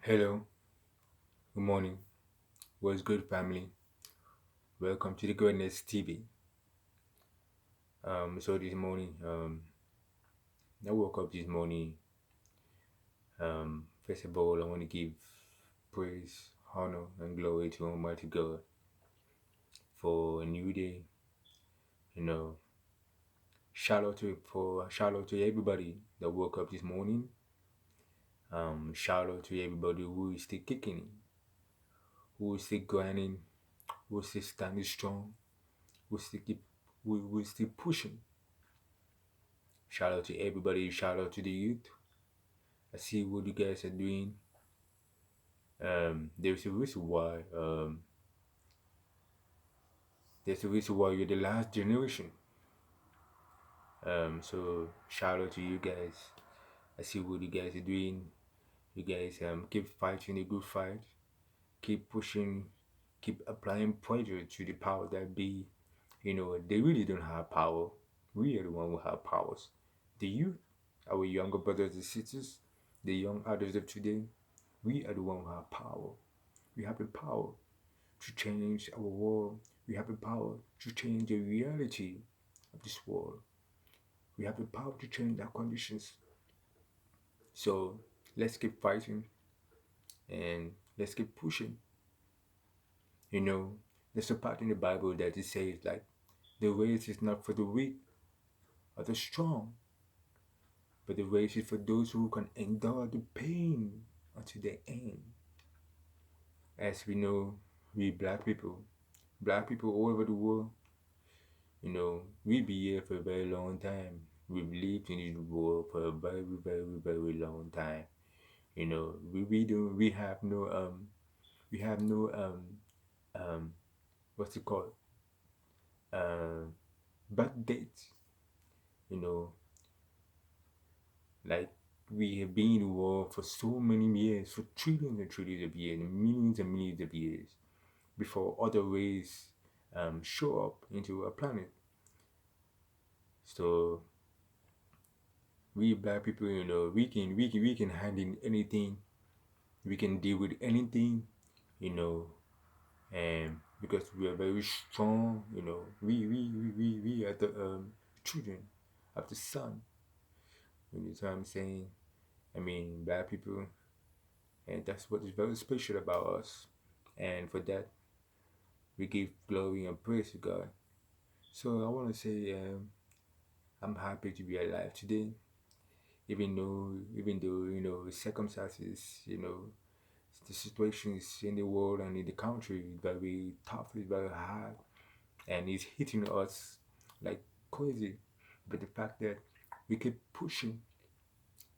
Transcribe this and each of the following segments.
Hello, good morning. What's good, family? Welcome to the Greatness TV. So this morning, I woke up this morning. First of all, I want to give praise, honor, and glory to Almighty God for a new day. You know, shout out to everybody that woke up this morning. Shout out to everybody who is still kicking, who is still grinding, who is still standing strong, who is still pushing. Shout out to everybody. Shout out to the youth. I see what you guys are doing. There's a reason why. There's a reason why you're the last generation. So shout out to you guys. I see what you guys are doing. You guys keep fighting a good fight. Keep pushing. Keep applying pressure to the power that be. They really don't have power. We are the one who have powers. The youth, our younger brothers and sisters, the young adults of today, we are the one who have power. We have the power to change our world. We have the power to change the reality of this world. We have the power to change our conditions. So let's keep fighting and let's keep pushing. You know, there's a part in the Bible that it says like the race is not for the weak or the strong, but the race is for those who can endure the pain until the end. As we know, we black people all over the world, we be here for a very long time. We've lived in this world for a very, very, very long time. We have no we have no what's it called? Um birth dates, you know, like we have been in the world for so many years, for trillions and trillions of years, and millions of years before other races show up into our planet. So we black people, we can handle anything, we can deal with anything, you know, and because we are very strong, we are the children of the sun. You know what I'm saying? I mean, black people, and that's what is very special about us. And for that, we give glory and praise to God. So I want to say, I'm happy to be alive today, even though circumstances, the situations in the world and in the country is very tough, is very hard, and it's hitting us like crazy. But the fact that we keep pushing,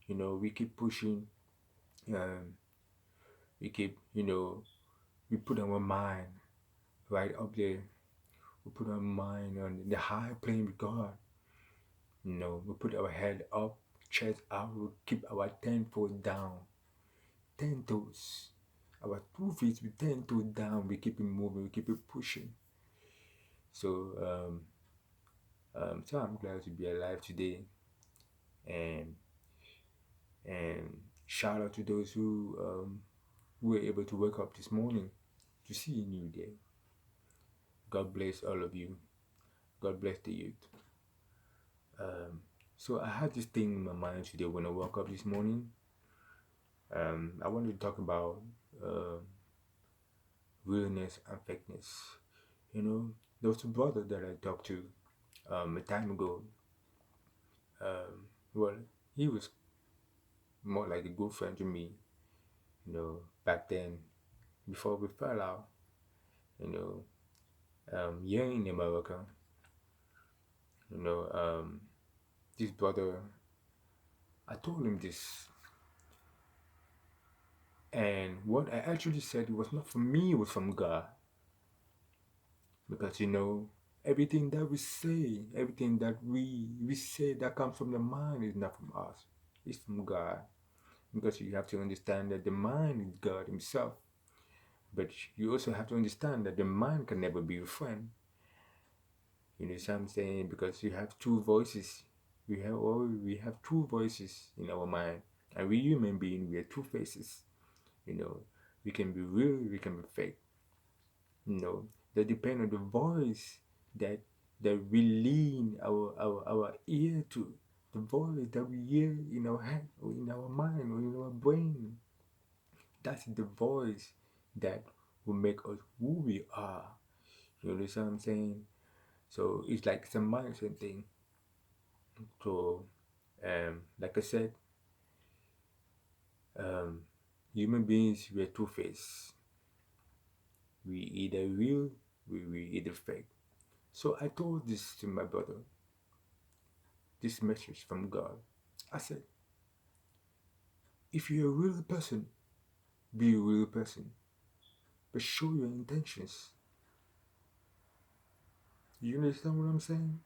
we keep pushing, um, we keep, we put our mind right up there. We put our mind on the high plane with God. We put our head up, chest out. We keep our 10 toes down, 10 toes. Our 2 feet with 10 toes down. We keep it moving. We keep it pushing. So, so I'm glad to be alive today, and and shout out to those who were able to wake up this morning to see a new day. God bless all of you. God bless the youth. Um, so I had this thing in my mind today when I woke up this morning. I wanted to talk about uh, realness and fakeness. There was a brother that I talked to a time ago. Well, he was more like a good friend to me. Back then, before we fell out. You know, here in America, you know, um, this brother, I told him this, and what I actually said was not from me, it was from God. Because everything that we say, everything that we say that comes from the mind is not from us. It's from God. Because you have to understand that the mind is God Himself. But you also have to understand that the mind can never be your friend. You know what I'm saying? Because you have two voices. We have two voices in our mind. And we human beings, we have two faces. You know, we can be real, we can be fake. You know, that depend on the voice that we lean our ear to, the voice that we hear in our head or in our mind or in our brain. That's the voice that will make us who we are. You understand what I'm saying? So it's like it's a mindset thing. So, like I said, um, human beings we're two faced. We either real, we either fake. So I told this to my brother, this message from God. I said, if you're a real person, be a real person, but show your intentions. You understand what I'm saying?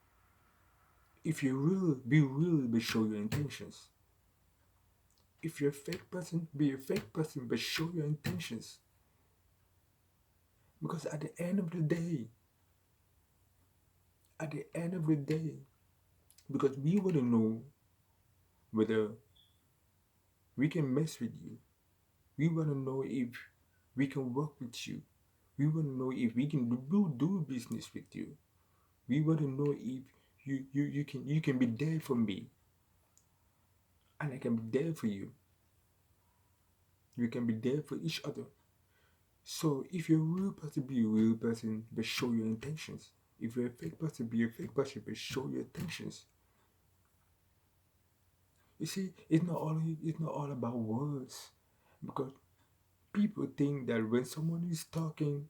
If you're real, be real, but show your intentions. If you're a fake person, be a fake person, but show your intentions. Because at the end of the day, because we want to know whether we can mess with you. We want to know if we can work with you. We want to know if we can do business with you. We want to know if you can be there for me and I can be there for you. We can be there for each other. So if you're a real person, be a real person, but show your intentions. If you're a fake person, be a fake person, but show your intentions. You see, it's not all about words, because people think that when someone is talking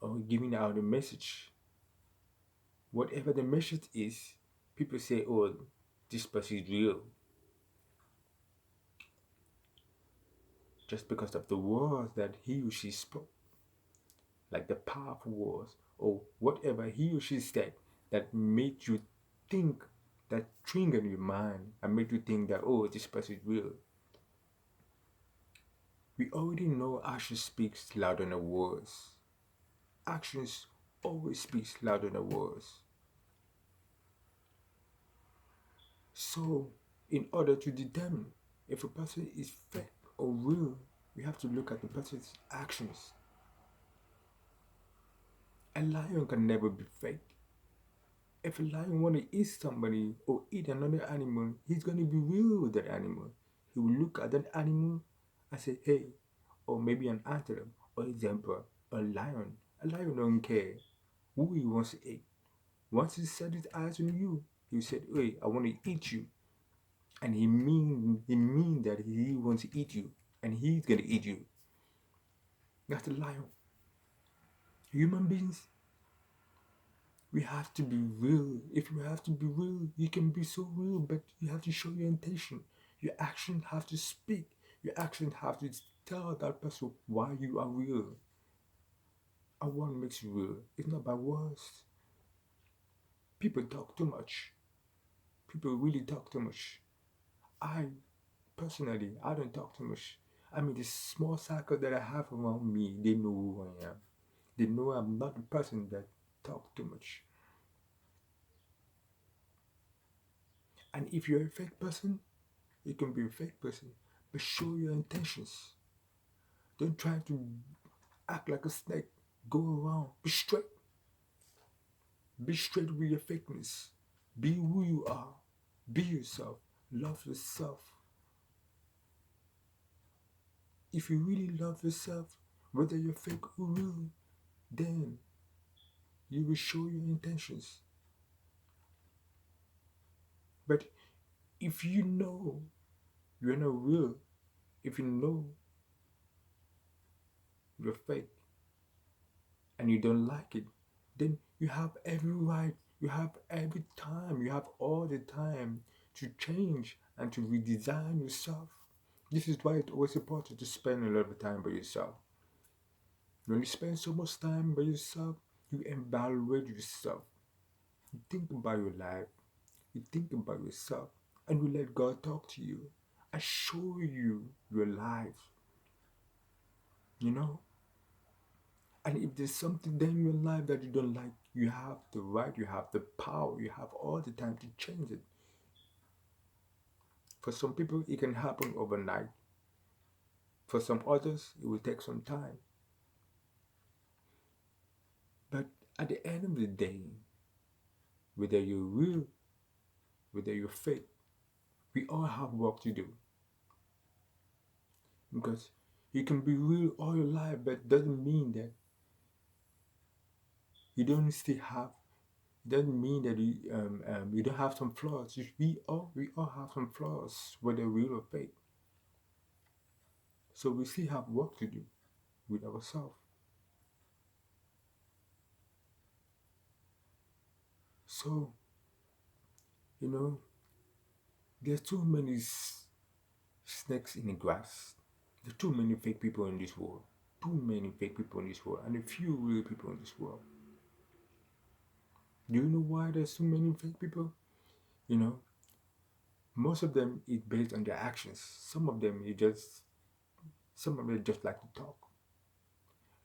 or giving out a message, whatever the message is, people say, "Oh, this person is real," just because of the words that he or she spoke, like the powerful words or whatever he or she said that made you think, that triggered your mind and made you think that, oh, this person is real. We already know action speaks louder than words. Actions always speaks louder than words. So, in order to determine if a person is fake or real, we have to look at the person's actions. A lion can never be fake. If a lion want to eat somebody or eat another animal, he's going to be real with that animal. He will look at that animal and say, hey, or maybe an antelope or a zebra, a lion. A lion don't care who he wants to eat. Once he set his eyes on you, he said, hey, I want to eat you. And he mean that he wants to eat you. And he's going to eat you. That's a lion. Human beings, we have to be real. If you have to be real, you can be so real, but you have to show your intention. Your actions have to speak. Your actions have to tell that person why you are real and what makes you real. It's not by words. People talk too much. People really talk too much. I personally, I don't talk too much. I mean, the small circle that I have around me, they know who I am. They know I'm not the person that talk too much. And if you're a fake person, you can be a fake person, but show your intentions. Don't try to act like a snake. Go around. Be straight. Be straight with your fakeness. Be who you are. Be yourself. Love yourself. If you really love yourself, whether you're fake or real, then you will show your intentions. But if you know you're not real, if you know you're fake and you don't like it, then you have every right, you have every time, you have all the time to change and to redesign yourself. This is why it's always important to spend a lot of time by yourself. When you spend so much time by yourself, you evaluate yourself. You think about your life, you think about yourself, and you let God talk to you and show you your life, you know? And if there's something there in your life that you don't like, you have the right, you have the power, you have all the time to change it. For some people, it can happen overnight. For some others, it will take some time. But at the end of the day, whether you're real, whether you're fake, we all have work to do. Because you can be real all your life, but doesn't mean that you don't still have. It doesn't mean that you don't have some flaws. We all have some flaws, whether real or fake. So we still have work to do with ourselves. So you know, there's too many snakes in the grass. There's too many fake people in this world. Too many fake people in this world, and a few real people in this world. Do you know why there's so many fake people? You know, most of them is based on their actions. Some of them just like to talk.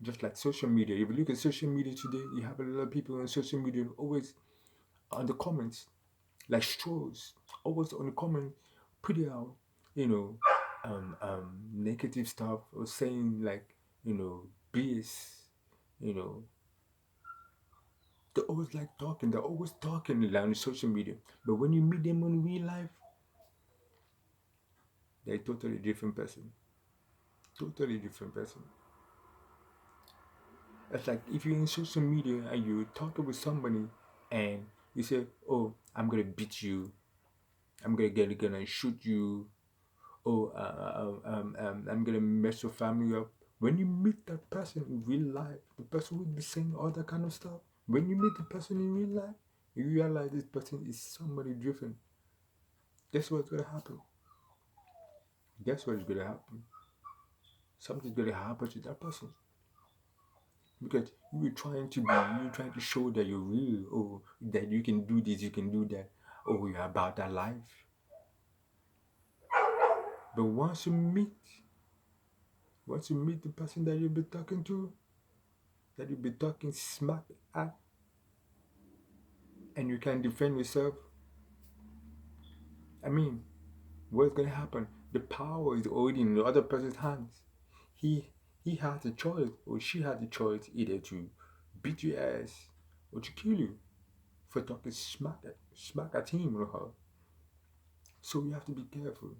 Just like social media. If you look at social media today, you have a lot of people on social media always on the comments, like straws, always on the comment, putting out, you know, negative stuff or saying like, BS, you know, they're always like talking, they're always talking on social media. But when you meet them in real life, they're a totally different person. Totally different person. It's like if you're in social media and you're talking with somebody and you say, "Oh, I'm gonna beat you. I'm gonna get a gun and shoot you. Oh, I'm gonna mess your family up." When you meet that person in real life, the person will be saying all that kind of stuff. When you meet the person in real life, you realize this person is somebody different. Guess what's gonna happen? Guess what's gonna happen? Something's gonna happen to that person because you're trying to show that you're real, or that you can do this, you can do that, or you're about that life. But once you meet the person that you'll be talking to, that you'll be talking smack at, and you can defend yourself, I mean, what's gonna happen? The power is already in the other person's hands. He he has a choice, or she has a choice, either to beat your ass or to kill you for talking smack at him or her. So you have to be careful,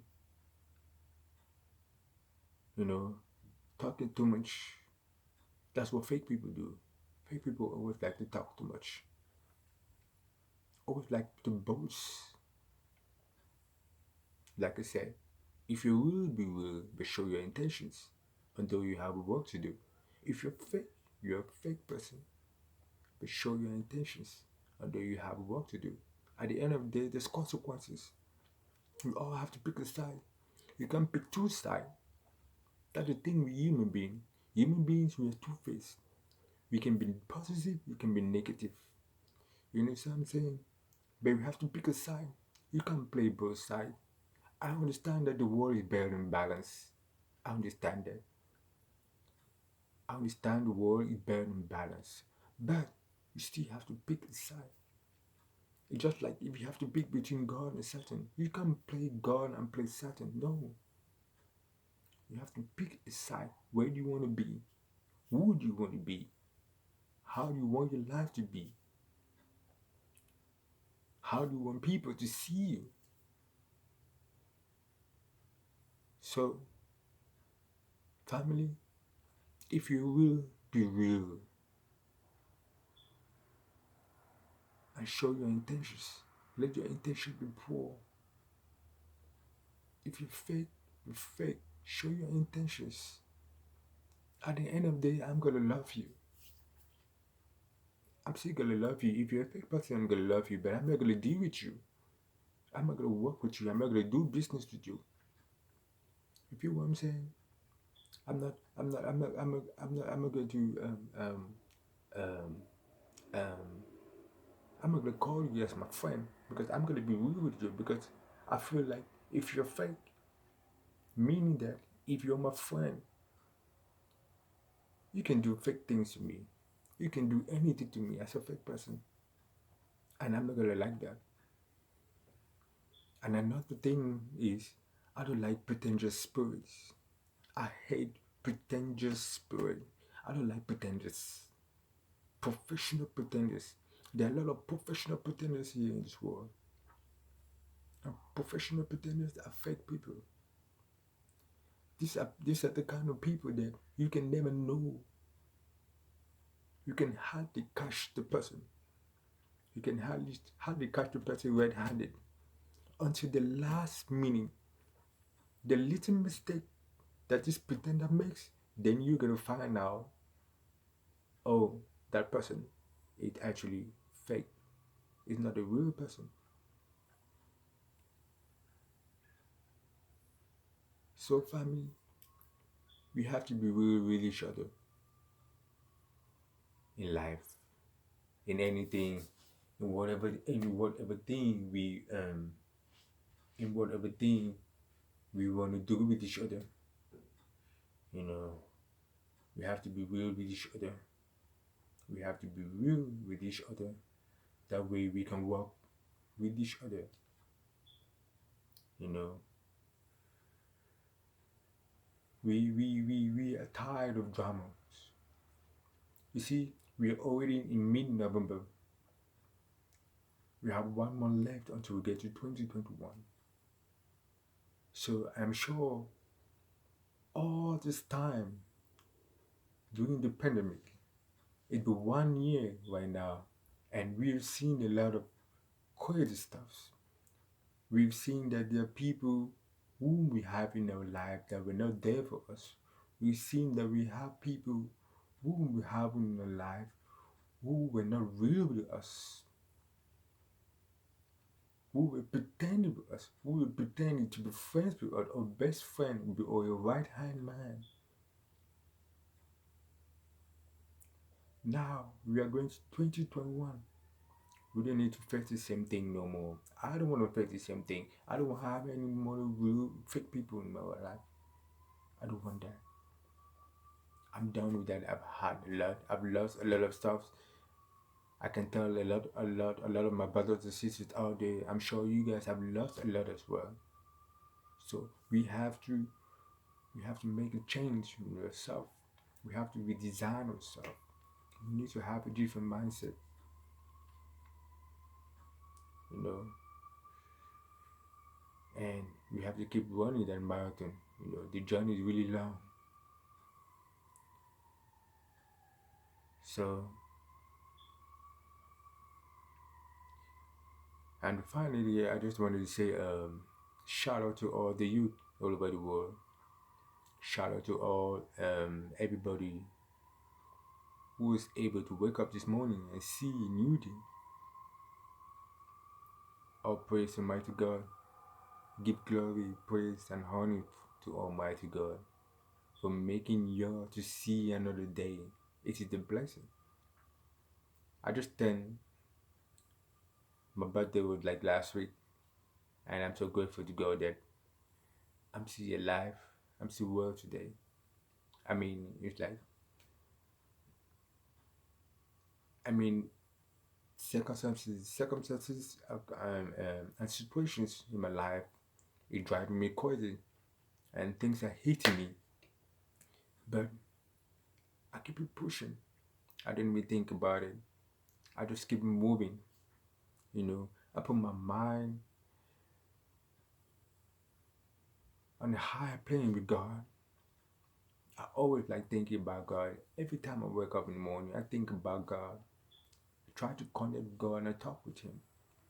you know, talking too much. That's what fake people do. Fake people always like to talk too much, always like to boast. Like I said, if you will be real, but show your intentions, although you have work to do. If you're fake, you're a fake person, but show your intentions, although you have work to do. At the end of the day, there's consequences. We all have to pick a side. You can't pick two sides. That's the thing with human beings. Human beings, we are two-faced. We can be positive, we can be negative. You know what I'm saying? But we have to pick a side. You can't play both sides. I understand that the world is better than balance. I understand that. I understand the world is better than balance. But you still have to pick a side. It's just like if you have to pick between God and Satan. You can't play God and play Satan. No. You have to pick a side. Where do you want to be? Who do you want to be? How do you want your life to be? How do you want people to see you? So, family, if you will be real and show your intentions, let your intention be pure. If you fake, you fake. Show your intentions. At the end of the day, I'm gonna love you. I'm still gonna love you. If you're a fake person, I'm gonna love you, but I'm not gonna deal with you. I'm not gonna work with you. I'm not gonna do business with you. You feel what I'm saying? I'm not going to um, um, I'm not gonna call you as my friend because I'm gonna be real with you because I feel like if you're fake, meaning that if you're my friend, you can do fake things to me. You can do anything to me as a fake person, and I'm not gonna like that. And another thing is, I don't like pretentious spirits. I hate pretentious spirit. I don't like pretentious. Professional pretenders. There are a lot of professional pretenders here in this world. And professional pretenders are fake people. These are the kind of people that you can never know. You can hardly catch the person. You can hardly catch the person red-handed until the last minute. The little mistake that this pretender makes, then you're gonna find out, oh, that person is actually fake. It's not a real person. So family, we have to be real with each other in life, in anything, in whatever thing we want to do with each other. You know, we have to be real with each other. We have to be real with each other. That way we can work with each other. You know, we are tired of dramas. You see, we are already in mid-November. We have 1 month left until we get to 2021. So I'm sure all this time during the pandemic, it's been 1 year right now, and we've seen a lot of crazy stuff. We've seen that there are people whom we have in our life that were not there for us. We've seen that we have people whom we have in our life who were not real with us, who were pretending with us, who were pretending to be friends with us, or best friend or your right hand man. Now we are going to 2021. We don't need to face the same thing no more. I don't want to face the same thing. I don't want to have any more real fake people in my life. I don't want that. I'm done with that. I've had a lot. I've lost a lot of stuff. I can tell a lot of my brothers and sisters out there. I'm sure you guys have lost a lot as well. So we have to make a change in yourself. We have to redesign ourselves. We need to have a different mindset. You know, and we have to keep running that marathon. You know, the journey is really long. So, and finally, I just wanted to say, shout out to all the youth all over the world. Shout out to all everybody who was able to wake up this morning and see a new day. All praise to Almighty God. Give glory, praise, and honor to Almighty God for making you to see another day. It is a blessing. I just turned my birthday was like last week, and I'm so grateful to God that I'm still alive. I'm still well today. I mean, it's like, I mean, circumstances, and situations in my life, it driving me crazy, and things are hitting me. But I keep it pushing. I didn't even think about it. I just keep moving. You know, I put my mind on a higher plane with God. I always like thinking about God. Every time I wake up in the morning, I think about God. I try to connect with God and I talk with Him.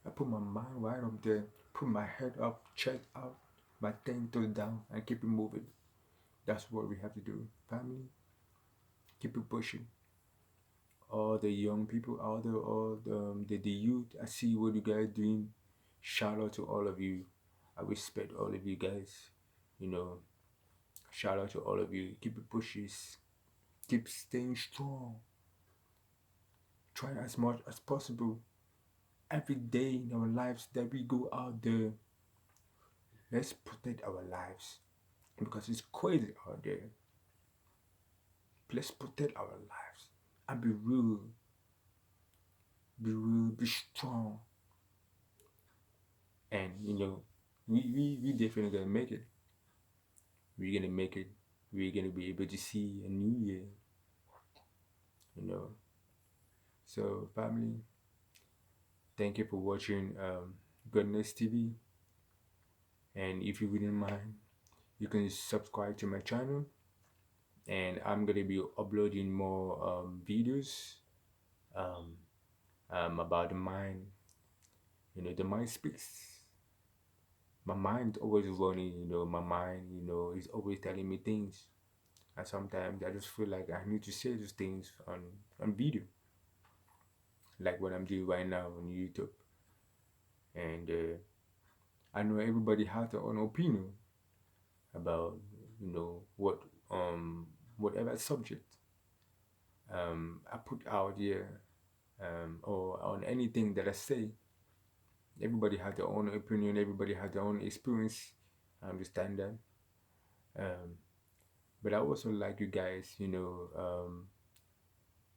I put my mind right up there, put my head up, chest up, my 10 toes down, and keep it moving. That's what we have to do. Family, keep it pushing. All the young people, the youth, I see what you guys doing. Shout out to all of you. I respect all of you guys. You know, shout out to all of you. Keep it pushing. Keep staying strong. Try as much as possible. Every day in our lives that we go out there, let's protect our lives because it's crazy out there. Let's protect our lives and be real, be strong, and We definitely gonna make it. We're gonna make it. We're gonna be able to see a new year, you know. So family, thank you for watching Goodness TV. And if you wouldn't mind, you can subscribe to my channel. And I'm gonna be uploading more videos um, about the mind. You know, the mind speaks. My mind always running. You know, my mind. You know, is always telling me things. And sometimes I just feel like I need to say those things on video, like what I'm doing right now on YouTube. And I know everybody has their own opinion about what um whatever subject I put out here, or on anything that I say. Everybody has their own opinion. Everybody has their own experience. I understand that. Um, but I also like you guys,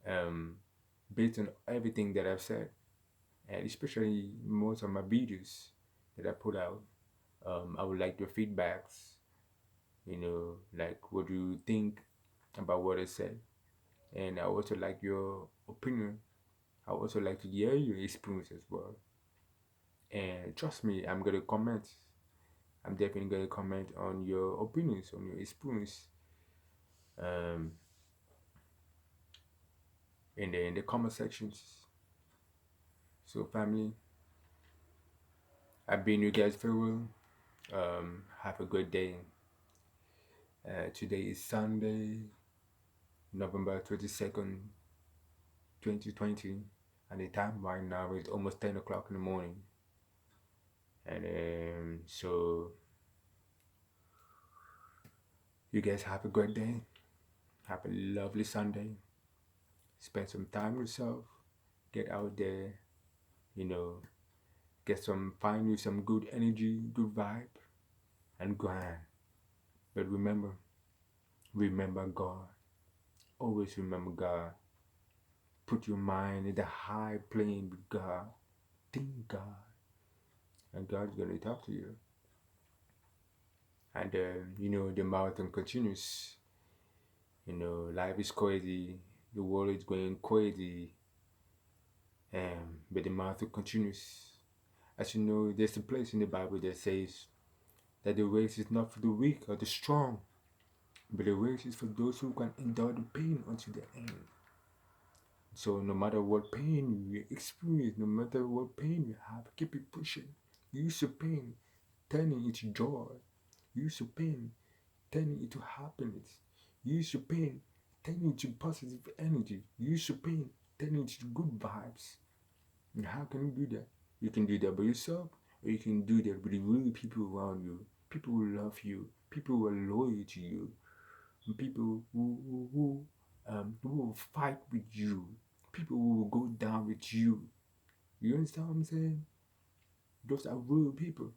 um, based on everything that I've said, and especially most of my videos that I put out. I would like your feedbacks. Like what do you think about what I said, and I also like your opinion. I also like to hear your experience as well. And trust me, I'm gonna comment. I'm definitely gonna comment on your opinions, on your experience, um, in the comment sections. So family, I've been you guys very well. Have a good day. Today is Sunday, November 22nd, 2020, and the time right now is almost 10 o'clock in the morning. And so you guys have a great day. Have a lovely Sunday. Spend some time with yourself. Get out there, you know, find you some good energy, good vibe, and grind. But remember God. Always remember God. Put your mind in the high plane with God. Think God. And God's gonna talk to you. And the marathon continues. Life is crazy. The world is going crazy. But the marathon continues. As you know, there's a place in the Bible that says that the race is not for the weak or the strong, but the race is for those who can endure the pain until the end. So no matter what pain you experience, no matter what pain you have, keep it pushing. Use your pain, turning into joy. Use your pain, turning into happiness. Use your pain, turning into positive energy. Use your pain, turning into good vibes. And how can you do that? You can do that by yourself, or you can do that with the real people around you. People who love you, people who are loyal to you, and people who will fight with you, people who will go down with you. You understand what I'm saying? Those are real people.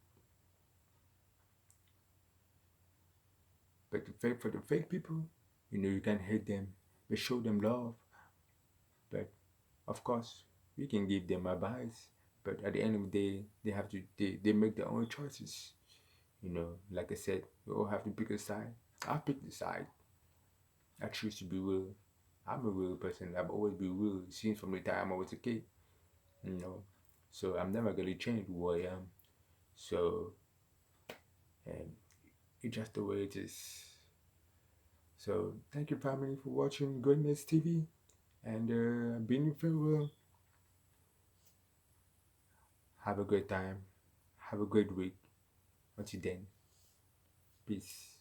But for the fake people, you can hate them, but show them love. But of course, we can give them advice. But at the end of the day, they make their own choices. Like I said, we all have to pick a side. I picked the side. I choose to be real. I'm a real person. I've always been real since from the time I was a kid. You know, so I'm never gonna change who I am. So, and it's just the way it is. So thank you, family, for watching Goodness TV, and being farewell. Have a great time. Have a great week. Until then, peace.